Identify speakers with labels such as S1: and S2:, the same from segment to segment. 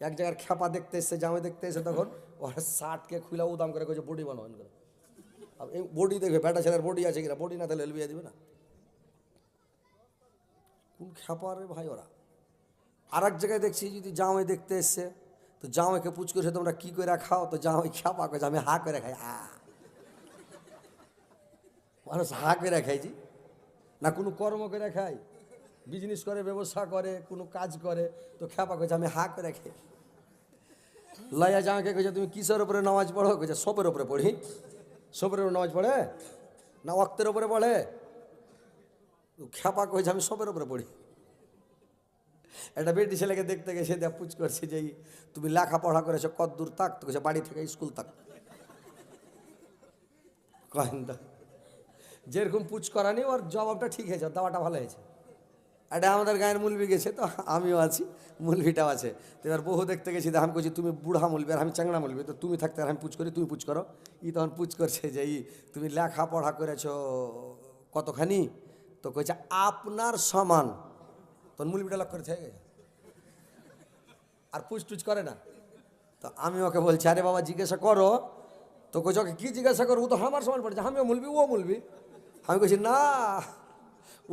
S1: এক জায়গার খেপা দেখতে এসছে, জামাই দেখতে এসে, তখন ওর শার্টকে খুলে উদাম করে কইছে বডি বানাবেন করে। এই বডি দেখবে বেটা ছেলের বডি আছে কিনা, বডি না তাহলে বিয়ে দিবে না। কোন খেপা রে ভাই ওরা। আর এক জায়গায় দেখছি যদি জামাই দেখতে এসছে, তো জামাইকে পুচ করে তোমরা কি করে খাও, তো জামাই খেপা করে আমি হা করে খাই। মানুষ হা করে খাইছি না, কোনো কর্ম করে খায়, বিজনেস করে, ব্যবসা করে, কোনো কাজ করে, তো খেপা কইছে আমি হা করে খাই। লয়া জামাকে কইছে তুমি কিসের উপরে নামাজ পড়ো, কইছে সবের উপরে পড়ি। সবের উপরে নামাজ পড়ে না ওয়াক্তের উপরে পড়ে? খেপা কইছে আমি সবের উপরে পড়ি। একটা বেটি ছেলেকে দেখতে গেছে, দেখ পুচ করছে যে তুমি লেখাপড়া করেছো কত দূর তাক, তো কইছে বাড়ি থেকে স্কুল তাক। কহেন তো যেরকম পুচ করানি ওর জবাবটা ঠিক হয়েছে, দাওয়াটা ভালো হয়েছে। এটা আমাদের গায়ের মুলবি গেছে, তো আমিও আছি, মুলবিটাও আছে। তো এবার বহু দেখতে গেছি, আমি কইছি তুমি বুড়া মুলবি আর আমি চ্যাংড়া মুলবি, তো তুমি থাকতে আর আমি পুচ করি, তুমি পুচ করো। তখন পুচ করছে যে তুমি লেখাপড়া করেছো কতখানি, তো কইছে আপনার সমান। তখন মুলবিটা লক্ষ্য করে থেকে গেছে, আর পুচ টুচ করে না। তো আমি ওকে বলছি আরে বাবা জিজ্ঞাসা করো, তো কইছে ওকে কি জিজ্ঞাসা করো, ও তো আমার সমান পড়েছে, আমিও মুলবি ও মুলবি। আমি কইছি না,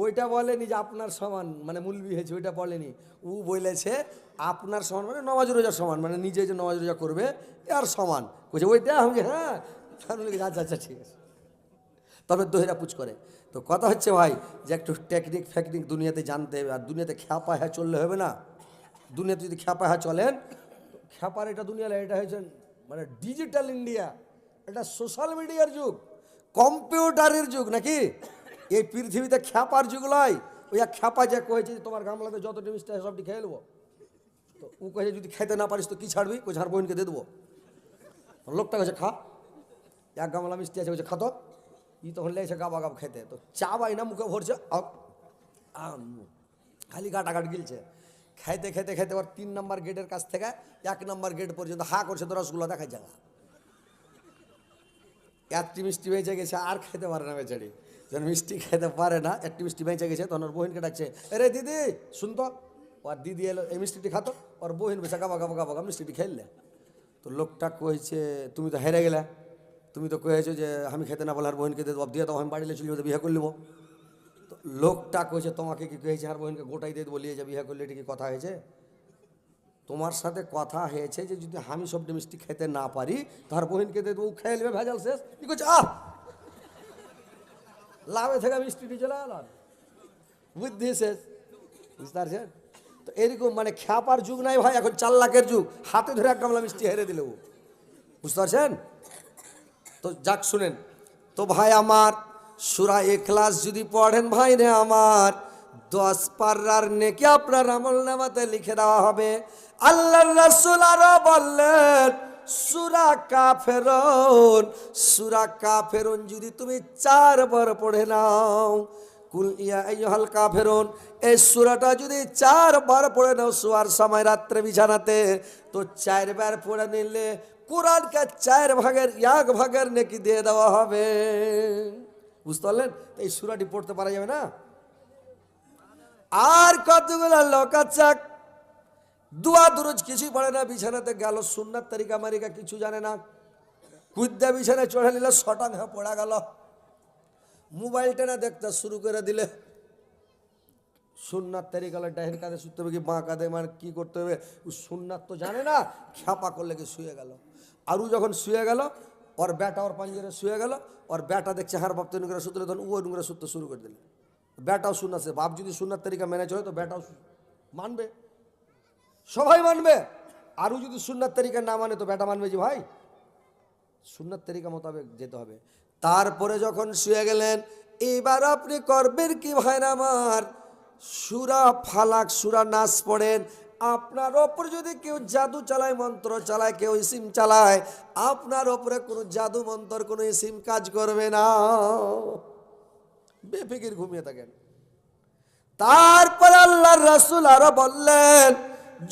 S1: ওইটা বলেনি যে আপনার সমান মানে মুলবি হয়েছে, ওইটা বলেনি। ও বলেছে আপনার সমান মানে নমাজ রোজার সমান, মানে নিজে যে নমাজ রোজা করবে আর সমান। কইছে ওইটা? আমি হ্যাঁ। আচ্ছা আচ্ছা ঠিক আছে। তবে দোহেরা পুচ করে। তো কথা হচ্ছে ভাই যে একটু টেকনিক ফেকনিক দুনিয়াতে জানতে হবে, আর দুনিয়াতে খ্যাপা হ্যাঁ চললে হবে না। দুনিয়াতে যদি খ্যাপা হ্যাঁ চলেন, খ্যাপার এটা দুনিয়া, এটা হয়েছে মানে ডিজিটাল ইন্ডিয়া, এটা সোশ্যাল মিডিয়ার যুগ, কম্পিউটারের যুগ নাকি। এই পৃথিবীতে খ্যাপার যুগ নয়। ওই এক খ্যাপা যে কয়েছে তোমার গামলাতে যতটি মিষ্টি আছে সবটি খেয়ে নেবো, তো ও কয়েছে যদি খেতে না পারিস তো কি ছাড়বি, কই ঝাড় বোনকে দিয়ে দেবো। লোকটা কয়েছে খা, এক গামলা মিষ্টি আছে, কইছে খাতো। তখন লেগেছে গাবা গাব খেতে, তো চা বাই না মুখে ভরছে, খালি গাটাঘাট গিলছে। খাইতে খেতে খেতে ওর 3 নম্বর গেটের কাছ থেকে 1 নম্বর গেট পর্যন্ত হা করছে, তো রসগুলো দেখায় জায়গা। একটি মিষ্টি বেঁচে গেছে, আর খেতে পারে না বেচারি। যখন মিষ্টি খেতে পারে না, একটি মিষ্টি বেঁচে গেছে, তখন ওর বোনকে ডাকছে, আরে দিদি শুনতো। ওর দিদি এলো, এই মিষ্টিটি খাতো। ওর বোন বেছে গাবা গাবা গাবা গাবা মিষ্টিটি খেললে। তো লোকটা কইছে তুমি তো হেরে গেলে, তুমি তো কয়েছো যে আমি খেতে না বলে আর বোনকে দিয়ে দেবো, দিয়ে তো আমি বাড়িলে চলে যাবো, বিয়ে করে নেবো। তো লোকটা কইছে তোমাকে কি কয়েছে আর বোনকে গোটাই দিয়ে দেবো, নিয়ে যাবে বিয়ে করলে, এটা কি কথা হয়েছে? তোমার সাথে কথা হয়েছে যে যদি আমি সবটি মিষ্টি খেতে না পারি তার বোনকে দিয়ে দেবো, খেয়ে নেবে, ভেজাল শেষ। কি করছে লাভে থেকে মিষ্টিটি চলে এলাম, বুদ্ধি শেষ। বুঝতে পারছেন? তো এরকম মানে খ্যাপার যুগ নাই ভাই, এখন 4 লাখের যুগ। হাতে ধরে এক গামলা মিষ্টি হেরে দিল। বুঝতে পারছেন? তো যাক শুনেন তো ভাই আমার, সূরা ইখলাস যদি পড়েন ভাই রে আমার, 10 পারার নেকি আপনার আমলনামাতে লিখে দেওয়া হবে। আল্লাহর রাসূল আরো বললেন সূরা কাফেরুন যদি তুমি 4 বার পড়ে নাও, কুল ইয়া আইয়ুহাল কাফেরুন, এই সূরাটা যদি 4 বার পড়ে নাও শোয়ার সময় রাত্রে বিছানাতে, তো 4 বার পড়ে নিলে কোরআনকে 4 ভাগের 1 ভাগের নেকি দিয়ে দেওয়া হবে। বুঝতে পারলেন? এই সূরাটি পড়তে পারা যাবে না। আর কতগুলো লোক আছে দোয়া দুরুজ কিছুই পড়ে না, বিছানাতে গেল সুন্নাত তরিকা মারিকা কিছু জানে না, কুদ্দা বিছানায় চড়ে নিল, শটাং হয়ে পড়া গেল, মোবাইলটা না দেখতে শুরু করে দিলে, সুন্নাত তরিকালে ডাইন কাঁধে শুতে হবে কি বাঁ কাঁধে, মানে কি করতে হবে সুন্নাত তো জানে না, খ্যাপা করলে কি শুয়ে গেল। আরও যখন শুয়ে গেল, ওর বেটা ওর পাঞ্জরে শুয়ে গেল, ওর বেটা দেখছে হার বাপ তো নুঙ্গরা শুতলে, তখন ও নুঙ্গরা শুতে শুরু করে দিলে। বেটাও সুন্নাত, বাপ যদি সুন্নাত তরিকা মেনে চলে তো বেটাও মানবে, সবাই মানবে। আরও যদি সুন্নাত তরিকা না মানে তো বেটা মানবে যে ভাই সুন্নাত তরিকা মোতাবেক যেতে হবে। তারপরে যখন শুয়ে গেলেন, এবার আপনি করবেন কি ভাইরা আমার, সূরা ফালাক সূরা নাস পড়েন। আপনার ওপর যদি কেউ জাদু চালায়, মন্ত্র চালায়, কেউ ইসিম চালায়, আপনার ওপরে কোনো জাদু মন্ত্র কোনো ইসিম কাজ করবে না, বেফিকির ঘুমিয়ে থাকেন। তারপর আল্লাহর রাসূল আরো বললেন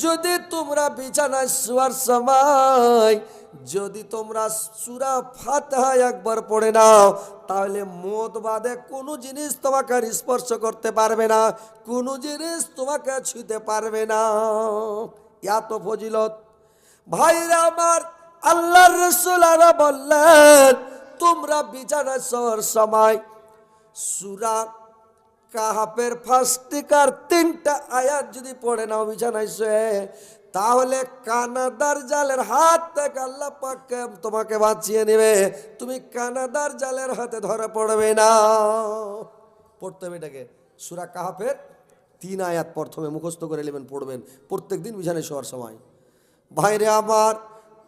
S1: যদি তোমরা বিছানায় শোয়ার সময় যদি তোমরা সূরা ফাতিহা একবার পড়ে নাও, তাহলে মওত বাদে কোনো জিনিস তোমাকে স্পর্শ করতে পারবে না, কোনো জিনিস তোমাকে ছুঁতে পারবে না। এত ফজিলত। ভাইরা আমার, আল্লাহর রাসূল আরা বললেন, তোমরা বিছানা শোয়ার সময় সূরা কাহাফের ফার্স্টিকার 3টা আয়াত যদি পড়ে নাও বিছানায় শুয়ে, তাহলে কানাদার জালের হাত থেকে আল্লাহ পাক তোমাকে বাঁচিয়ে নেবে। তুমি কানাদার জালের হাতে ধরা পড়বে না। পড়তে হবে এটাকে, সূরা কাহাফের 3 আয়াত প্রথমে মুখস্থ করে নেবেন, পড়বেন প্রত্যেকদিন বিছানায় শোয়ার সময়। ভাইরে আমার,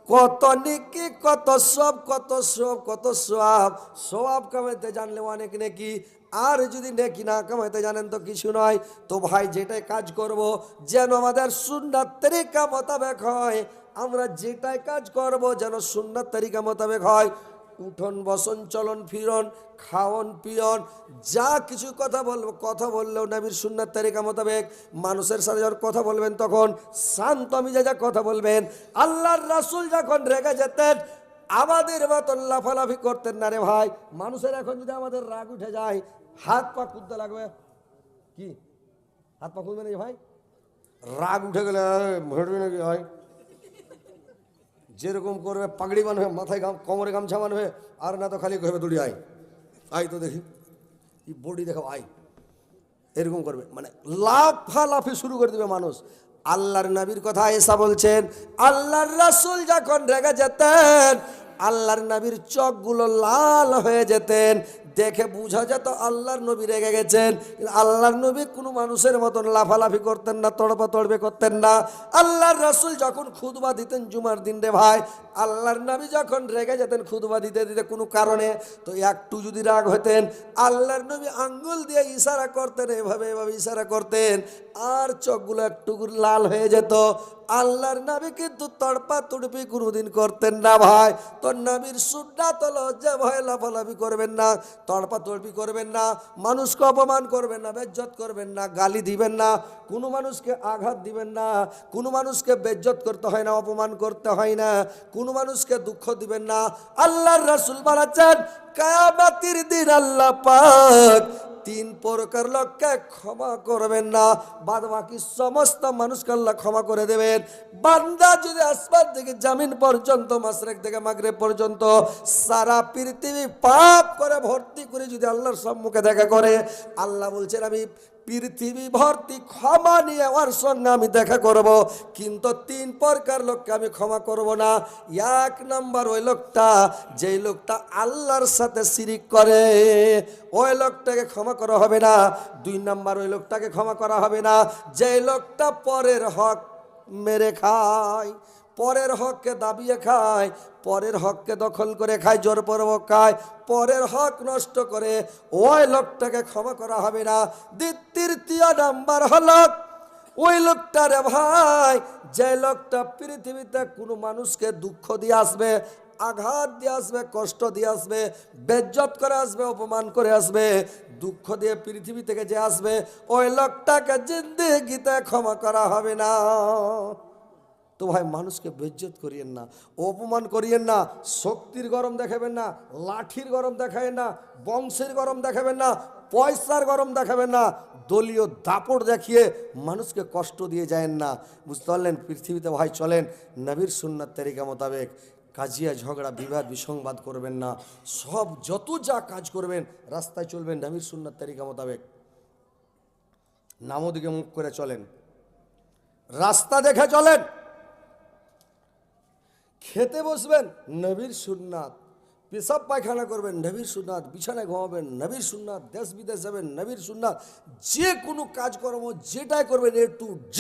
S1: কত নেকি, কত সব, কত সব, কত সওয়াব। সওয়াব কামাইতে জানলে অনেক নেকি, আর যদি নেকি না কামাইতে জানেন তো কিছু নয়। তো ভাই, যেটাই কাজ করব যেন আমাদের সুন্নাত তরিকা মোতাবেক হয়। আমরা যেটাই কাজ করব যেন সুন্নাত তরিকা মোতাবেক হয়। উঠন বসন চলন ফিরন খাওয়ন পিয়ন যা কিছু কথা বললেও নবীর সুন্নাত তরিকা মোতাবেক। মানুষের সাথে যখন কথা বলবেন তখন শান্ত মিজাজে কথা বলবেন। আল্লাহর রাসূল যখন রেগে যেতেন আমাদের মতন লাফালাফি করতেন না রে ভাই। মানুষের এখন যদি আমাদের রাগ উঠে যায়, হাত পা কুদতে লাগবে। কি হাত পা কুদবে নাকি ভাই? রাগ উঠে গেলে ভেড়বে নাকি ভাই? যেরকম করবে পাগড়ি বানবে, মাথায় কোমরে গামছা বানবে, আর না তো খালি কবে দৌড়ি আয় আয় তো দেখি এই বডি দেখাও আয়, এরকম করবে। মানে লাফালাফি শুরু করে দেবে মানুষ। আল্লাহর নবীর কথা এসা বলছেন, আল্লাহর রাসূল যখন রেগে যেতেন আল্লাহর নবীর চোখগুলো লাল হয়ে যেতেন। দেখে বোঝা যেত আল্লাহর নবী রেগে গেছেন। আল্লাহর নবী কোনো মানুষের মতন লাফালাফি করতেন না, তড়পা তড়বে করতেন না। আল্লাহর রাসূল যখন খুতবা দিতেন জুমার দিন রে ভাই, আল্লাহর নবী যখন রেগে যেতেন খুতবা দিতে দিতে কোনো কারণে, তো একটু যদি রাগ হতেন আল্লাহর নবী আঙ্গুল দিয়ে ইশারা করতেন, এভাবে এভাবে ইশারা করতেন, আর চোখগুলো একটু লাল হয়ে যেত। আল্লাহর নবী কিন্তু তড়পা তড়পি কোনোদিন করতেন না ভাই। তো নবীর সুন্নাত হলো যে ভয় লাফালাফি করবেন না, তড়পা তড়পি করবেন না, মানুষকে অপমান করবেন না, বেজ্জত করবেন না, গালি দিবেন না, কোনো মানুষকে আঘাত দিবেন না, কোনো মানুষকে বেজ্জত করতে হয় না, অপমান করতে হয় না, কোনো মানুষকে দুঃখ দিবেন না। আল্লাহর রাসূল বলেছেন কিয়ামতের দিন আল্লাহ পাক 3 প্রকার লোককে ক্ষমা করবেন না, বাদ বাকি সমস্ত মানুষকে আল্লাহ ক্ষমা করে দেবেন। বান্দা যদি আসমান থেকে জমিন পর্যন্ত, মাশরিক থেকে মাগরিব পর্যন্ত সারা পৃথিবী পাপ করে ভর্তি করে যদি আল্লাহর সম্মুখে দেখা করে, আল্লাহ বলছেন আমি পৃথিবী ভর্তি ক্ষমা নিয়ে ওর সঙ্গে আমি দেখা করব, কিন্তু 3 প্রকার লোককে আমি ক্ষমা করব না। 1 নম্বর ওই লোকটা, যেই লোকটা আল্লাহর সাথে শিরিক করে, ওই লোকটাকে ক্ষমা করা হবে না। 2 নম্বর ওই লোকটাকে ক্ষমা করা হবে না যেই লোকটা পরের হক মেরে খায়, পরের হককে দাবিয়ে খায়, পরের হককে দখল করে খায়, জোরপূর্বক খায়, পরের হক নষ্ট করে, ওই লোকটাকে ক্ষমা করা হবে না। 3য় নাম্বার হলো ওই লোকটা রে ভাই, যে লোকটা পৃথিবীতে কোনো মানুষকে দুঃখ দিয়ে আসবে, আঘাত দিয়ে আসবে, কষ্ট দিয়ে আসবে, বেজ্জত করে আসবে, অপমান করে আসবে, দুঃখ দিয়ে পৃথিবী থেকে যে আসবে, ওই লোকটাকে জিন্দেগিতে ক্ষমা করা হবে না। তো ভাই, মানুষকে বেজ্জত করিয়েন না, অপমান করিয়েন না, শক্তির গরম দেখাবেন না, লাঠির গরম দেখাবেন না, বংশের গরম দেখাবেন না, পয়সার গরম দেখাবেন না, দলীয় দাপট দেখিয়ে মানুষকে কষ্ট দিয়ে যায়েন না। বুঝতে পারলেন? পৃথিবীতে ভাই চলেন নবীর সুন্নাত তরিকা মোতাবেক। কাজিয়া ঝগড়া বিবাদ বিসংবাদ করবেন না। সব যত যা কাজ করবেন রাস্তায় চলবেন নবীর সুন্নাত তরিকা মোতাবেক। নামও দিকে মুখ করে চলেন, রাস্তা দেখে চলেন, খেতে বসবেন নবীর সুন্নাত, পেশাব পায়খানা করবেন নবীর সুন্নাত, বিছানায় ঘুমাবেন নবীর সুন্নাত, দেশ বিদেশ যাবেন নবীর সুন্নাত, যে কোনো কাজকর্ম যেটাই করবেন A to Z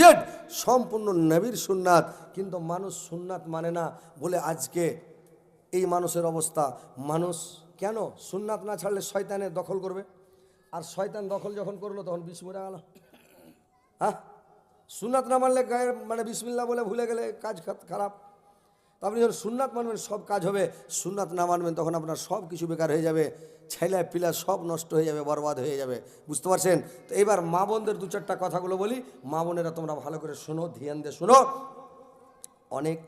S1: সম্পূর্ণ নবীর সুন্নাত। কিন্তু মানুষ সুন্নাত মানে না বলে আজকে এই মানুষের অবস্থা। মানুষ কেন সুন্নাত না ছাড়লে শয়তানের দখল করবে, আর শয়তান দখল যখন করলো তখন বিষ মরে গেল। হ্যাঁ, সুন্নাত না মানলে গায়ের মানে বিসমিল্লাহ বলে ভুলে গেলে কাজ খারাপ। আপনি যখন সুন্নাত মানবেন সব কাজ হবে, সুন্নাত না মানবেন তখন আপনার সব কিছু বেকার হয়ে যাবে, ছেলে পিলা সব নষ্ট হয়ে যাবে, বরবাদ হয়ে যাবে। বুঝতে পারছেন? তো এবার মা বোনদের 2-4টা কথাগুলো বলি। মা বোনেরা তোমরা ভালো করে শোনো, ধ্যান দিয়ে শোনো। অনেক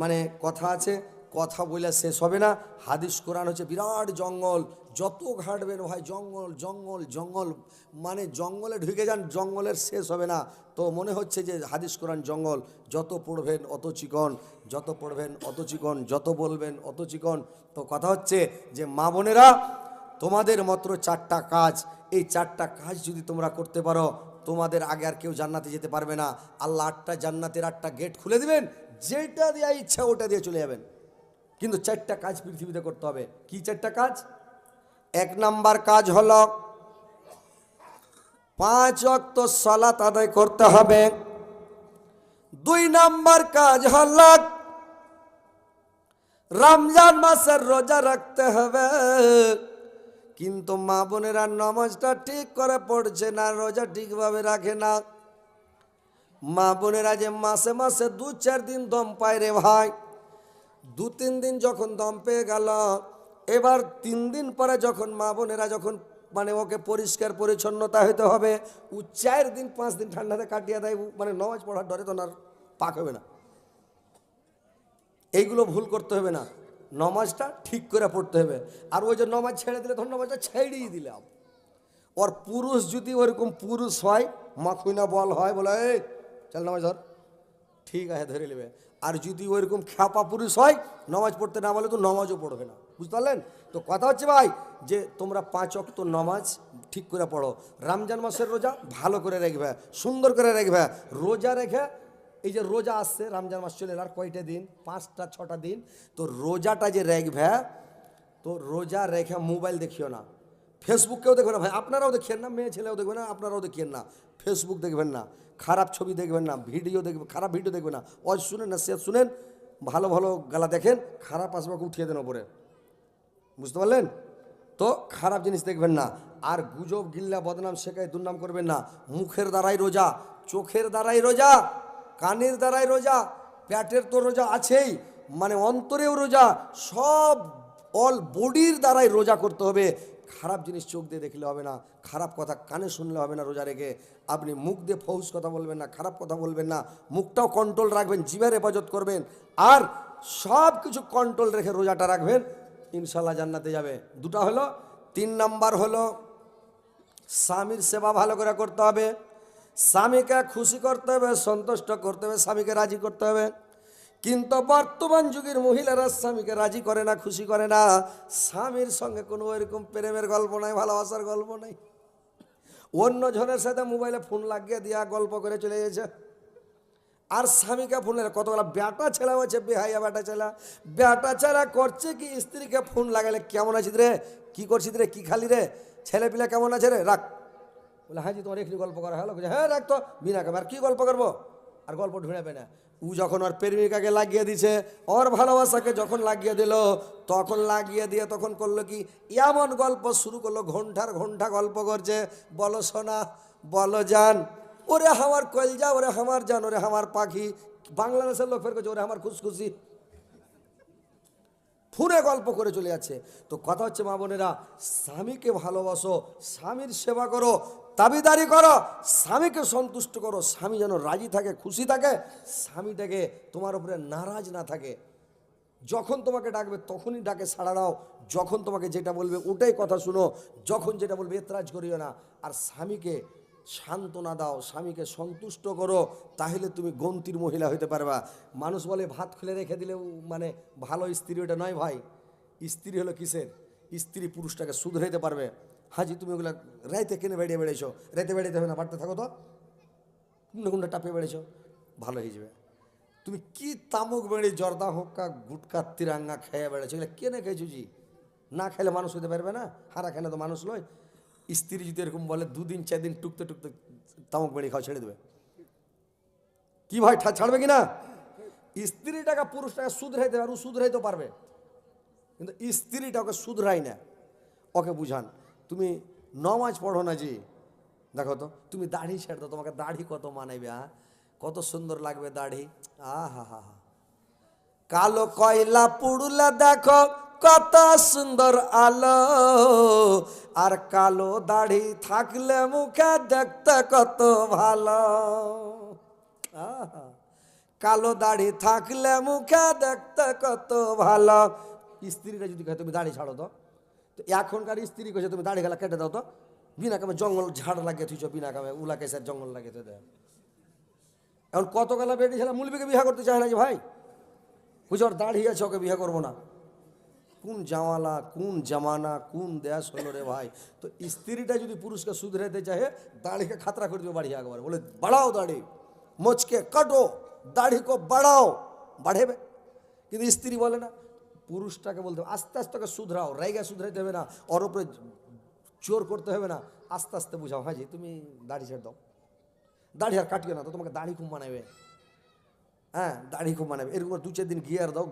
S1: মানে কথা আছে, কথা বলে শেষ হবে না। হাদিস কোরআন হচ্ছে বিরাট জঙ্গল, যত ঘাটবেন ভাই জঙ্গল জঙ্গল জঙ্গল, মানে জঙ্গলে ঢুকে যান, জঙ্গলের শেষ হবে না। তো মনে হচ্ছে যে হাদিস কোরআন জঙ্গল, যত পড়বেন অত চিকন, যত পড়বেন অত চিকন, যত বলবেন অত চিকন। তো কথা হচ্ছে যে মা বোনেরা, তোমাদের মাত্র 4টা কাজ, এই 4টা কাজ যদি তোমরা করতে পারো, তোমাদের আগে আর কেউ জান্নাতে যেতে পারবে না। আল্লাহ 8টা জান্নাতের 8টা গেট খুলে দিবেন, যেটা দেওয়া ইচ্ছা ওটা দিয়ে চলে যাবেন। কিন্তু 4টা কাজ পৃথিবীতে করতে হবে। কি 4টা কাজ? 1 নাম্বার কাজ হলো 5 ওয়াক্ত সালাত আদায় করতে হবে। 2 নাম্বার কাজ হলো রমজান মাসের রোজা রাখতে হবে। কিন্তু মা বোনেরা নামাজটা ঠিক করে পড়ছে না, রোজা ঠিকভাবে রাখে না। মা বোনেরা যে মাসে মাসে 2-4 দিন দম পায় রে ভাই, 2-3 দিন যখন দম পেয়ে গেল, এবার 3 দিন পরে যখন মা বোনেরা যখন মানে ওকে পরিষ্কার পরিচ্ছন্নতা হতে হবে, ও 4 দিন 5 দিন ঠান্ডাতে কাটিয়ে দেয়, মানে নামাজ পড়ার ডরে তো না পাক হবে না। এইগুলো ভুল করতে হবে না, নামাজটা ঠিক করে পড়তে হবে। আর ওই যে নামাজ ছেড়ে দিলে তখন নামাজটা ছেড়েই দিলাম। ওর পুরুষ যদি ওরকম পুরুষ হয়, মাখুইনা বল হয়, বলে এই চল নামাজ ধর, ঠিক আছে ধরে নেবে। আর যদি ওইরকম খ্যাপা পুরুষ হয়, নামাজ পড়তে না বলে তো নামাজও পড়বে না, বুঝতে পারলেন? তো কথা হচ্ছে ভাই যে তোমরা 5 ওয়াক্ত নামাজ ঠিক করে পড়ো। রমজান মাসের রোজা ভালো করে রাখবে, সুন্দর করে রাখবে। রোজা রেখে, এই যে রোজা আসছে, রমজান মাস চলে আর কয়টা দিন, 5-6টা দিন। তো রোজাটা যে রাখবে, তো রোজা রেখে মোবাইল দেখিও না, ফেসবুককেও দেখবেন না ভাই, আপনারাও দেখেন না, মেয়ে ছেলেও দেখবেন না, আপনারাও দেখেন না। ফেসবুক দেখবেন না, খারাপ ছবি দেখবেন না, ভিডিও দেখবেন, খারাপ ভিডিও দেখবেন না। ওই শুনেন না, সে শুনেন, ভালো ভালো গালা দেখেন, খারাপ আসবে উঠিয়ে দেন ওপরে, বুঝতে পারলেন? তো খারাপ জিনিস দেখবেন না। আর গুজব গিল্লা বদনাম শেখায় দুর্নাম করবেন না। মুখের দ্বারাই রোজা, চোখের দ্বারাই রোজা, কানের দ্বারাই রোজা, পেটের তো রোজা আছেই, মানে অন্তরেও রোজা, সব অল বডির দ্বারাই রোজা করতে হবে। খারাপ জিনিস চোখ দিয়ে দেখলে হবে না, খারাপ কথা কানে শুনলে হবে না। রোজা রেখে আপনি মুখ দিয়ে ফৌস কথা বলবেন না, খারাপ কথা বলবেন না, মুখটাও কন্ট্রোল রাখবেন, জিভের হেফাজত করবেন, আর সব কিছু কন্ট্রোল রেখে রোজাটা রাখবেন, ইনশাল্লাহ জান্নাতে যাবে। 2টা হলো। 3 নাম্বার হলো স্বামীর সেবা ভালো করে করতে হবে। স্বামীকে খুশি করতে হবে, সন্তুষ্ট করতে হবে, স্বামীকে রাজি করতে হবে। কিন্তু বর্তমান যুগের মহিলারা স্বামীকে রাজি করে না, খুশি করে না। স্বামীর সঙ্গে কোনো এরকম প্রেমের গল্প নাই, ভালোবাসার গল্প নাই। অন্য জনের সাথে মোবাইলে ফোন লাগিয়ে দিয়া গল্প করে চলে গেছে। আর স্বামীকে ফোনের কতগুলো বেটা ছেলে হচ্ছে, বেহাইয়া বেটা ছেলে, বেটা ছেলে করছে কি, স্ত্রীকে ফোন লাগালে কেমন আছিস রে, কি করছিস রে, কি খালি রে, ছেলে পিলা কেমন আছে রে, রাখ। বলে হ্যাঁ জি তোমার এখানে গল্প করা হলো, হ্যাঁ রাখ তো, বিনা কামে আর কি গল্প করবো, আর গল্প ঢুঁড়াবে না। ও যখন ওর প্রেমিকাকে লাগিয়ে দিছে, ওর ভালোবাসাকে যখন লাগিয়ে দিল, তখন লাগিয়ে দিয়ে তখন করলো কি, এমন গল্প শুরু করলো, ঘন্টার ঘন্টা গল্প করছে। বলো সোনা, বলো জান, ওরে আমার কলজা, ওরে আমার জান, ওরে আমার পাখি। বাংলাদেশের লোক ফের করছে ওরে আমার খুশখুশি, ফোনে গল্প করে চলে যাচ্ছে। তো কথা হচ্ছে মা বোনেরা, স্বামীকে ভালোবাসো, স্বামীর সেবা করো, দাবিদারি করো, স্বামীকে সন্তুষ্ট করো, স্বামী যেন রাজি থাকে, খুশি থাকে, স্বামীটাকে তোমার উপরে নারাজ না থাকে। যখন তোমাকে ডাকবে তখনই ডাকে সাড়া দাও, যখন তোমাকে যেটা বলবে ওটাই কথা শুনো, যখন যেটা বলবে এতরাজ করিও না। আর স্বামীকে সান্ত্বনা দাও, স্বামীকে সন্তুষ্ট করো, তাহলে তুমি গন্তির মহিলা হইতে পারবা। মানুষ বলে ভাত খুলে রেখে দিলেও মানে ভালো স্ত্রী, ওটা নয় ভাই। স্ত্রী হলো কিসের? স্ত্রী পুরুষটাকে শুধরাইতে পারবে। হাজি তুমি ওগুলা রাইতে কেনে বেড়িয়ে বেড়েছো, রাইতে বেড়াইতে হবে না, বাড়তে থাকো তো, কোনটা টাপে বেড়েছো, ভালো হয়ে যাবে। তুমি কি তামুক বেড়ে জর্দা হোক্কা গুটকা তিরাঙ্গা খেয়ে বেড়েছো, এগুলো কেনে খেয়েছো জি? না খেলে মানুষ হতে পারবে না, হারা খেলে তো মানুষ নয়। স্ত্রী যদি এরকম বলে 2 দিন 4 দিন টুকতে টুকতে তামুক বেড়ে খাওয়া ছেড়ে দেবে, কি ভাই ছাড়বে কি না? স্ত্রীটাকে পুরুষটাকে শুধরাইতে পারবে, শুধরাইতে পারবে, কিন্তু স্ত্রীটা ওকে শুধরাই না। ওকে বুঝান, তুমি নমাজ পড়ো না জি, দেখো তো তুমি দাড়ি ছেড়ে দাও, তোমাকে দাড়ি কত মানাইবে, কত সুন্দর লাগবে দাড়ি, আহা হা হা। কালো কয়লা পুড়লা দেখো কত সুন্দর আলো, আর কালো দাড়ি থাকলে মুখে দেখতে কত ভালো। আহা, কালো দাড়ি থাকলে মুখে দেখতে কত ভালো। স্ত্রীরা যদি কহে তুমি দাড়ি ছাড়ো তো, তো এখনকার স্ত্রী কইছে তুমি দাড়ি গেলা কেটে দাও তো, বিনা কামে জঙ্গল ঝাড় লাগিয়ে থুইছ, বিনা কামে উলা কেসের জঙ্গল লাগিয়ে তো দেয়। এখন কত গেলা বেটি ছেলে মুলবিকে বিয়ে করতে চায় না যে ভাই বুঝো ওর দাড়ি আছে ওকে বিয়ে করবো না। কোন জামালা, কোন জামানা, কোন দেশ হলো রে ভাই। তো স্ত্রীটা যদি পুরুষকে শুধরাইতে চাহে দাড়িকে খাতরা করে দেবে বাড়িয়ে একবার, বলে বাড়াও দাড়ি, মোচকে কাটো, দাড়ি কো বাড়াও, বাড়েবে। কিন্তু স্ত্রী বলে না, পুরুষটাকে বলতে হবে আস্তে আস্তে ওকে শুধরাও, রাইগা শুধরাইতে হবে না, ওর উপরে জোর করতে হবে না, আস্তে আস্তে বুঝাও হাজি তুমি দাড়ি ছেড়ে দাও, দাড়ি আর কাটিও না তো তোমাকে দাড়ি খুব মানাবে, হ্যাঁ দাড়ি খুব মানাবে। এরকম 2-4 দিন গিয়ার দাও,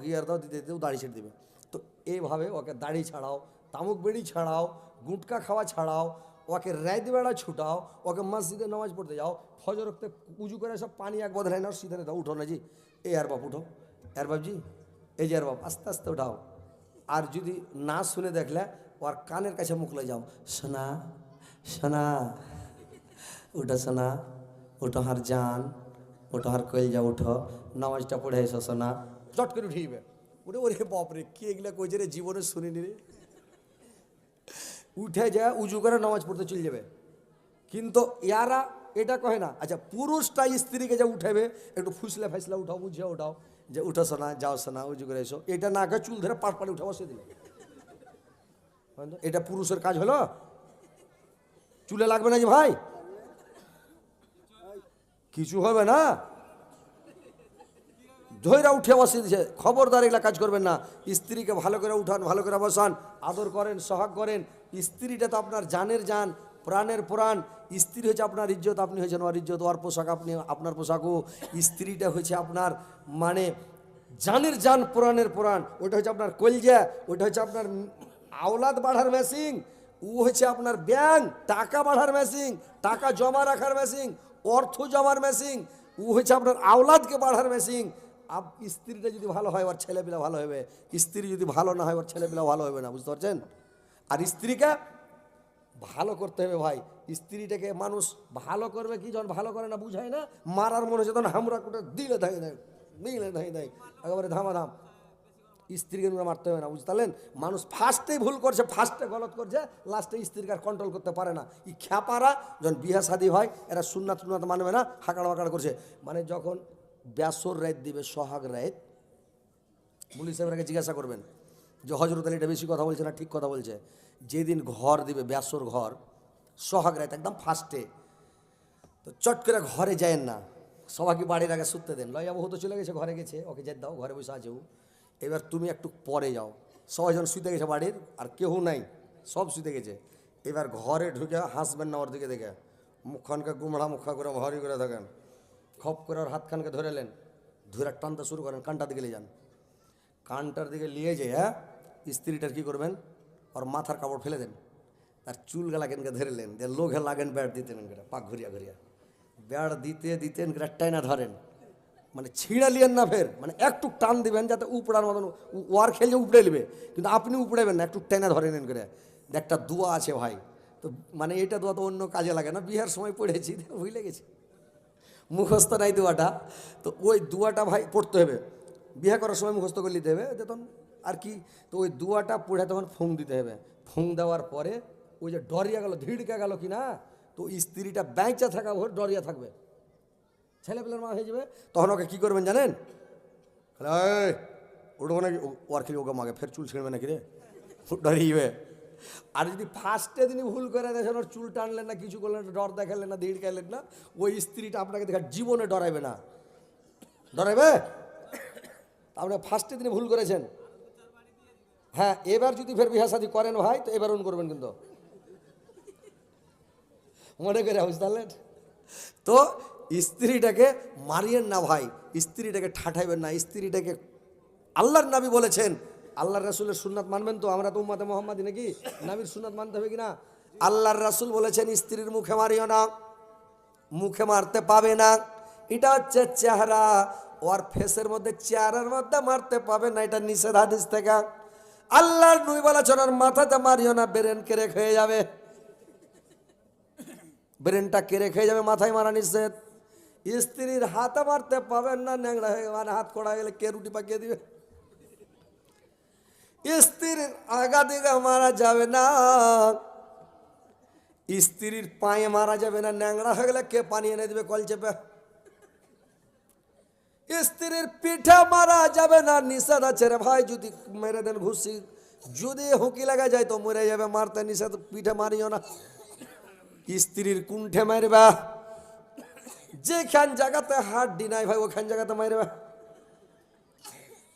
S1: দিতে দিতেও দাড়ি ছেড়ে দেবে। তো এইভাবে ওকে দাড়ি ছাড়াও, তামুক বেড়ি ছাড়াও, গুটকা খাওয়া ছাড়াও, ওকে রাত বেড়া ছুটাও, ওকে মসজিদে নামাজ পড়তে যাও, ফজর রক্তে উজু করে সব পানি এক বদলাই নাও, সিধে দাও, উঠো না জি, এই আর বাপ উঠো, আর বাপজি এই যে আর বাপ, আস্তে আস্তে উঠাও। আর যদি না শুনে দেখলে ওর কানের কাছে মুখ লয়ে যাও, সোনা সোনা উঠো, সোনা উঠো হার জান, ওটা আর কইল যা উঠো, নামাজটা পড়ে এসো সোনা, চট করে উঠিবে। ওরে ওরে বাপরে কে এগুলা কইছে রে, জীবনে শুনিনি রে। উঠে যায় উজু করে নামাজ পড়তে চলে যাবে। কিন্তু ইয়ারা এটা কহে না। আচ্ছা পুরুষটা স্ত্রীকে যে উঠাবে একটু ফুসলে ফাইসলে উঠাও, বুঝিয়ে উঠাও যে উঠো সোনা, যাও সোনা উজু করে এসো, এটা না চুল ধরে পাট পাড়ে উঠে বসে দিলে, এটা পুরুষের কাজ হলো? চুলে লাগবে না যে ভাই, কিছু হবে না, ধৈরা উঠে বসে দিছে। খবরদার এগুলা কাজ করবেন না। স্ত্রীকে ভালো করে উঠান, ভালো করে বসান, আদর করেন, সোহাগ করেন। স্ত্রীটা তো আপনার জানের জান, প্রাণের প্রাণ। স্ত্রী হচ্ছে আপনার ইজ্জত, আপনি হয়েছেন ওর ইজ্জত, ওর পোশাক আপনি আপনার পোশাকও। স্ত্রীটা হচ্ছে আপনার মানে জানের জান, প্রাণের প্রাণ। ওইটা হচ্ছে আপনার কলজা, ওইটা হচ্ছে আপনার আওলাদ বাড়ার মেশিন, ও হচ্ছে আপনার ব্যাংক, টাকা বাড়ার মেশিন, টাকা জমা রাখার মেশিন, অর্থ জমার মেশিন। ও হচ্ছে আপনার আওলাদকে বাড়ার মেশিন। স্ত্রীটা যদি ভালো হয় ওর ছেলেপিলা ভালো হবে, স্ত্রী যদি ভালো না হয় ওর ছেলেপিলা ভালো হবে না, বুঝতে পারছেন? আর স্ত্রীকে ভালো করতে হবে ভাই। স্ত্রীটাকে মানুষ ভালো করবে কি যখন ভালো করে না বুঝায় না, মারার মনে হচ্ছে তখন হামরা কোটা দিলে ধাই দেয়, দিলে ধাই দেয়, একেবারে ধামাধাম। স্ত্রীকে মারতে হবে না, বুঝতে পারলেন? মানুষ ফার্স্টেই ভুল করছে, ফার্স্টে গলত করছে, লাস্টে স্ত্রীকে আর কন্ট্রোল করতে পারে না। এই খ্যাপারা যখন বিয়ে শাদী হয় এরা সুন্নাত টুন্নাত মানবে না, হাঁকাড় বাঁকাড় করছে। মানে যখন ব্যাসর রাত দিবে, সোহাগ রাত, মুলি সাহেবরাকে জিজ্ঞাসা করবেন যে হজরত আলী এটা বেশি কথা বলছে না ঠিক কথা বলছে। যেদিন ঘর দিবে ব্যাসর ঘর, সোহাগ রাত একদম ফার্স্টে, তো চট করে ঘরে যায়েন না, সবাইকে বাড়ির আগে শুতে দেন। লয়া বহু তো চলে গেছে, ঘরে গেছে, ওকে যেতে দাও, ঘরে বসে আছে ও। এবার তুমি একটু পরে যাও, সবাই যখন শুতে গেছে বাড়ির, আর কেউ নাই, সব শুতে গেছে। এবার ঘরে ঢুকে হাসবেন না ওর দিকে দেখে, মুখখানকে গুমড়া মুখা করে ভারী করে থাকেন, খপ করে ওর হাতখানকে ধরেলেন, ধরে টানতে শুরু করেন, কানটার দিকে নিয়ে যান। কানটার দিকে নিয়ে যেয়ে হ্যাঁ স্ত্রীটার কী করবেন, ওর মাথার কাপড় ফেলে দেন, আর চুল গেলা কেনকে ধরেলেন, দিয়ে লোঘে লাগেন, ব্যাট দিতেন করে পাক ঘুরিয়া ঘুরিয়া, ব্যাট দিতে দিতেন করে টাইনা ধরেন, মানে ছিঁড়ে লিয়েন না, ফের মানে একটু টান দিবেন যাতে উপড়ার মতন, ওয়ার খেলে উপড়ে নেবে, কিন্তু আপনি উপড়েবেন না, একটু টাইনা ধরে নেন করে। একটা দোয়া আছে ভাই, তো মানে এটা দোয়া তো অন্য কাজে লাগে না, বিয়ের সময় পড়েছি ভুলে গেছি, মুখস্থ নাই দোয়াটা, তো ওই দোয়াটা ভাই পড়তে হবে, বিয়ে করার সময় মুখস্থ করে নিতে হবে তখন আর কি। তো ওই দোয়াটা পড়ে তখন ফুং দিতে হবে, ফুং দেওয়ার পরে ওই যে ডরিয়া গেল, ধিড়কে গেল কি না, তো স্ত্রীটা ব্যাংচা থাকা ভোর ডরিয়া থাকবে, ছেলেপেলের মা হয়ে যাবে। তখন ওকে কী করবেন জানেন, উঠবো নাকি, ওর খেলে ওকে মাগে ফের চুল ছিঁড়বে নাকি রে, ডরিয়ে। আর যদি ফার্স্টে দিনই ভুল করে দেখেন, ওর চুল টানলেন না, কিছু করলেন না, ডর দেখালেন না, ধিড় খাইলেন না, ওই স্ত্রীটা আপনাকে দেখা জীবনে ডরাইবে না, ডরাইবে। আপনি ফার্স্টে দিনে ভুল করেছেন, হ্যাঁ এবার যদি ফের বিয়ে শাদী করেন ভাই, তো এবার অন করবেন কিন্তু, মনে করে বুঝতে পারলেন? তো স্ত্রীটাকে মারিয়েন না ভাই, স্ত্রীটাকে ঠাঠাইবেন না, স্ত্রীটাকে আল্লাহর নবী বলেছেন, আল্লাহর রাসূলের সুন্নাত মানবেন তো, আমরা তো উম্মতে মুহাম্মাদি নাকি, নবীর সুন্নাত মানতে হবে কিনা। আল্লাহর রাসূল বলেছেন স্ত্রীর মুখে মারিও না, মুখে মারতে পাবে না, এটা হচ্ছে চেহারা, ওর ফেসের মধ্যে চেহারার মধ্যে মারতে পাবে না, এটা নিষেধ হাদিস থেকে। আল্লাহর নবী বলেছেন ওর মাথাতে মারিও না, ব্রেন কেরেক হয়ে যাবে, ব্রেনটা কেড়ে খেয়ে যাবে, মাথায় মারা নিষেধ। স্ত্রীর হাতে মারতে পাবেন না, ন্যাংরা হয়ে মানে হাত খোড়া গেলে কে রুটি পাকিয়ে দিবে। স্ত্রীর আগা দিগা মারা যাবে না, স্ত্রীর পায়ে মারা যাবে না, ন্যাংরা হয়ে গেলে কে পানি এনে দিবে কল চেপে। স্ত্রীর পিঠে মারা যাবে না, নিষেধ আছে রে ভাই, যদি মেরে দেন ঘুষি, যদি হুঁকি লাগা যায় তো মরে যাবে, মারতে নিষেধ, পিঠে মারিও না। স্ত্রীর কুণ্ঠে মারবা, যেখান জায়গাতে হাড্ডি নাই ভাই ওখান জায়গাতে মারবা।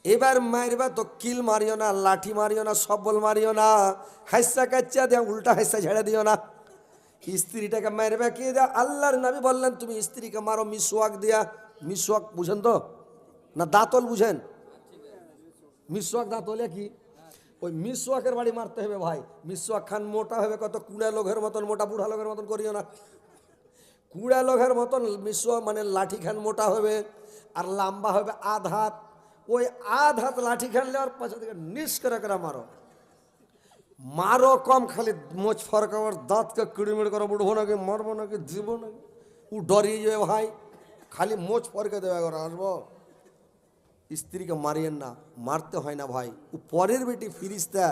S1: এবার মারবা তো কিল মারিও না, লাঠি মারিও না, সবল মারিও না, হাইসা কাচ্চা দিয়া উল্টা হাইসা ঝেড়ে দিও না। স্ত্রীটাকে মারবে কি দিয়া? আল্লাহর নবী বললেন তুমি স্ত্রীকে মারো মিসওয়াক দিয়া। মিসওয়াক বুঝেন তো না? দাঁতল বুঝেন? মিসওয়াক দাঁতলে কি? ওই মিসওয়াকের বাড়ি মারতে হবে ভাই। মিসওয়াক খান মোটা হবে, কত কুড়া লোকের মতন মোটা, বুড়া লোকের মতন করিও না। কুড়া লোকের মতন মিসওয়াক মানে লাঠি খান মোটা হবে আর লম্বা হবে আধ হাত। ওই আধ হাত লাঠি খান লেওয়ার পাশে থেকে নিস করে মারো। মারো কম, খালি মোচ ফরকাবার দাঁতকে কিড়মিড় করে উঠবো নাকি, মারবো নাকি, দিব নাকি, ও ডরিয়ে যাবে ভাই, খালি মোচ ফরকে দেবে করে আসবো। স্ত্রীকে মারিয়েন না, মারতে হয় না ভাই। ও পরের বেটি ফিরিস্তা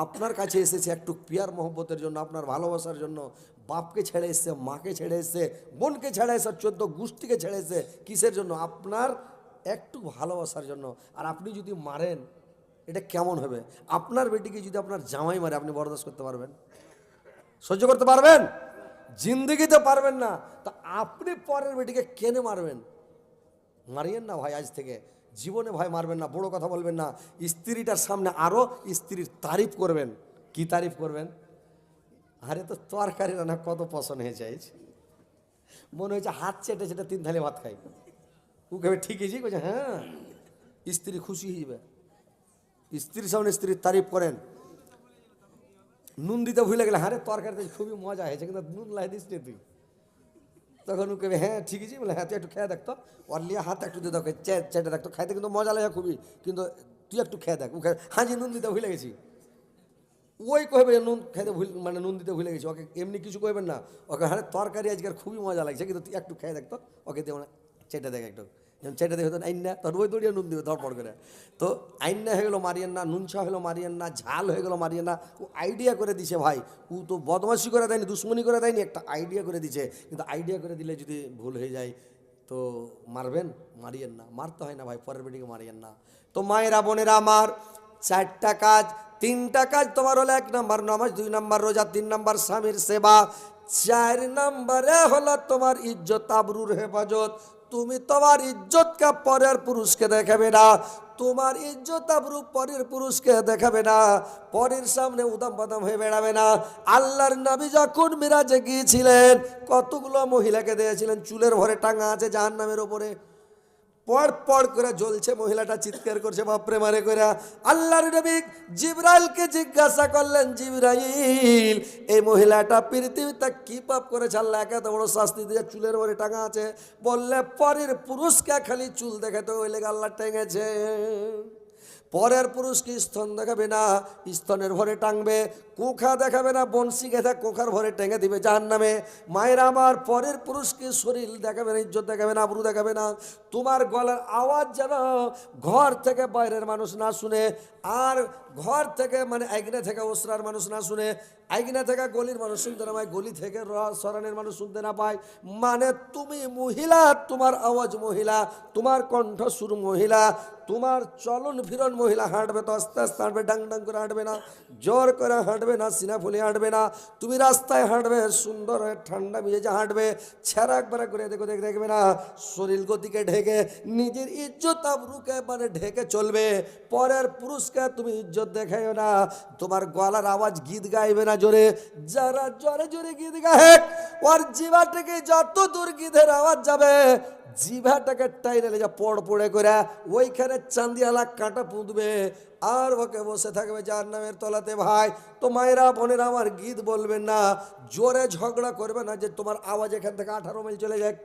S1: আপনার কাছে এসেছে একটু পিয়ার মহব্বতের জন্য, আপনার ভালোবাসার জন্য। বাপকে ছেড়ে এসছে, মাকে ছেড়ে এসছে, বোনকে ছেড়ে এসে, 14 গোষ্ঠীকে ছেড়ে এসছে, কিসের জন্য? আপনার একটু ভালোবাসার জন্য। আর আপনি যদি মারেন এটা কেমন হবে? আপনার বেটিকে যদি আপনার জামাই মারে আপনি বরদাস্ত করতে পারবেন? সহ্য করতে পারবেন? জিন্দগিতে পারবেন না। তা আপনি পরের বেটিকে কেন মারবেন? মারিয়েন না ভাই, আজ থেকে জীবনে ভাই মারবেন না, বড় কথা বলবেন না। স্ত্রীটার সামনে আরো স্ত্রীর তারিফ করবেন। কি তারিফ করবেন? আরে তো তরকারি রান্না কত পছন্দ হয়ে যায়, মনে হয়েছে হাত চেটে চেটে 3 থালি ভাত খাই। ও কেবে ঠিকই জি বলছে, হ্যাঁ। স্ত্রী খুশি হয়ে যাবে। স্ত্রীর সামনে স্ত্রীর তারিফ করেন। নুন দিতে ভুলে গেলে, হ্যাঁ তরকারিতে খুবই মজা হয়েছে, কিন্তু নুন লাই দিস নি তুই। তখন ও কেবে, হ্যাঁ ঠিকই জি বলে, হ্যাঁ তুই একটু খেয়ে দেখতো, ওর লিয়ে হাত একটু দিয়ে দেখো, চেটে দেখতো, খাইতে কিন্তু মজা লাগে খুবই, কিন্তু তুই একটু খেয়ে দেখ। ও হ্যাঁ জি নুন দিতে ভুলে গেছি। ওই কহবে নুন খাইতে মানে নুন দিতে ভুলে গেছি, ওকে এমনি কিছু কইবেন না। ওকে হ্যাঁ তরকারি আজকের খুবই মজা লাগছে, কিন্তু তুই একটু খেয়ে দেখতো, ওকে দিয়ে মানে চেটে দেখ একটু। যেমন চেটে দেখে আইন না, তোর ওই দড়িয়ে নুন দিবে ধরপড় করে। তো আইন না হয়ে গেলো মারিয়েন না, নুন ছা হলো মারিয়েন না, ঝাল হয়ে গেলো মারিয়েন না। ও আইডিয়া করে দিছে ভাই, ও তো বদমাশি করে দেয়নি, দুশ্মনী করে দেয়নি, একটা আইডিয়া করে দিছে। কিন্তু আইডিয়া করে দিলে যদি ভুল হয়ে যায় তো মারবেন? মারিয়েন না, মারতে হয় না ভাই, পরের বেটিকে মারিয়েন না। তো মায়েরা বোনেরা আমার, 4টা কাজ, 3টা কাজ তোমার হলো, 1 নম্বর নামাজ, 2 নম্বর রোজা, 3 নম্বর স্বামীর সেবা, 4 নম্বরে হলো তোমার ইজ্জত আবরুর হেফাজত। তুমি তোমার ইজ্জতকে পরের পুরুষকে দেখাবে না, তোমার ইজ্জত আবরু পরের পুরুষকে দেখাবে না, পরের সামনে উদাম বাদাম হয়ে বেড়াবে না। আল্লাহর নবী যখন মিরাজে গিয়েছিলেন কতগুলো মহিলাকে দিয়েছিলেন, চুলের ভরে টাঙা আছে জাহান্নামের ওপরে, পড় পড় করে জ্বলছে, মহিলাটা চিৎকার করছে বাপরে মারে করে। আল্লাহর নবী জিবরাইলকে জিজ্ঞাসা করলেন, জিবরাইল এই মহিলাটা পৃথিবীতে কি পাপ করেছে আল্লাহ এত বড় শাস্তি দিয়ে চুলের ভরে টাঙা আছে? বললে পরের পুরুষকে খালি চুল দেখাতে ওই লেগে আল্লাহ টেঙেছে। পরের পুরুষকে স্তন দেখাবে না, স্তনের ভরে টাঙবে, কোখা দেখাবে না, বংশী গেঁথে কোখার ভরে টেঙে দিবে জাহান্নামে। মায়ের আমার, পরের পুরুষকে শরীর দেখাবে না, ইজ্জত দেখাবে না, আবরু দেখাবে না। তোমার গলার আওয়াজ যেন ঘর থেকে বাইরের মানুষ না শুনে, আর ঘর থেকে মানে আইগনা থেকে ওসরার মানুষ না শুনে, আইগনা থেকে গলির মানুষ শুনতে না পায়, গলি থেকে সরানের মানুষ শুনতে না পায়। মানে তুমি মহিলা, তোমার আওয়াজ মহিলা, তোমার কণ্ঠসুর মহিলা, তোমার চলন ফিরন মহিলা। হাঁটবে তো আস্তে আস্তে হাঁটবে, ডাং ডাং করে হাঁটবে না, জোর করে হাঁটবে না, সিনা ফুলে হাঁটবে না। তুমি রাস্তায় হাঁটবে সুন্দর হয়ে ঠান্ডা মেজাজে হাঁটবে, ছেঁড়া একবারে করে দেখবে না, শরীর গতিকে ঢেকে নিজের ইজ্জত আবরুকে মানে ঢেকে চলবে। পরের পুরুষকে তুমি ইজ্জত দেখাইও না। তোমার গলার আওয়াজ গীত গাইবে না জোরে, যারা জোরে জোরে গীত গায় ওর জিভা থেকে যত দূর গীতের আওয়াজ যাবে, জিভাটাকে টাইনে যা পড় পড়ে করে ওইখানে চান্দিয়ালা কাঁটা পুঁতবে, আর ওকে বসে থাকবে জাহান্নামের তলাতে। ভাই তো মায়েরা বোনেরা আমার, গীত বলবেন না, জোরে ঝগড়া করবে না যে তোমার আওয়াজ এখান থেকে 18 মাইল চলে যায়।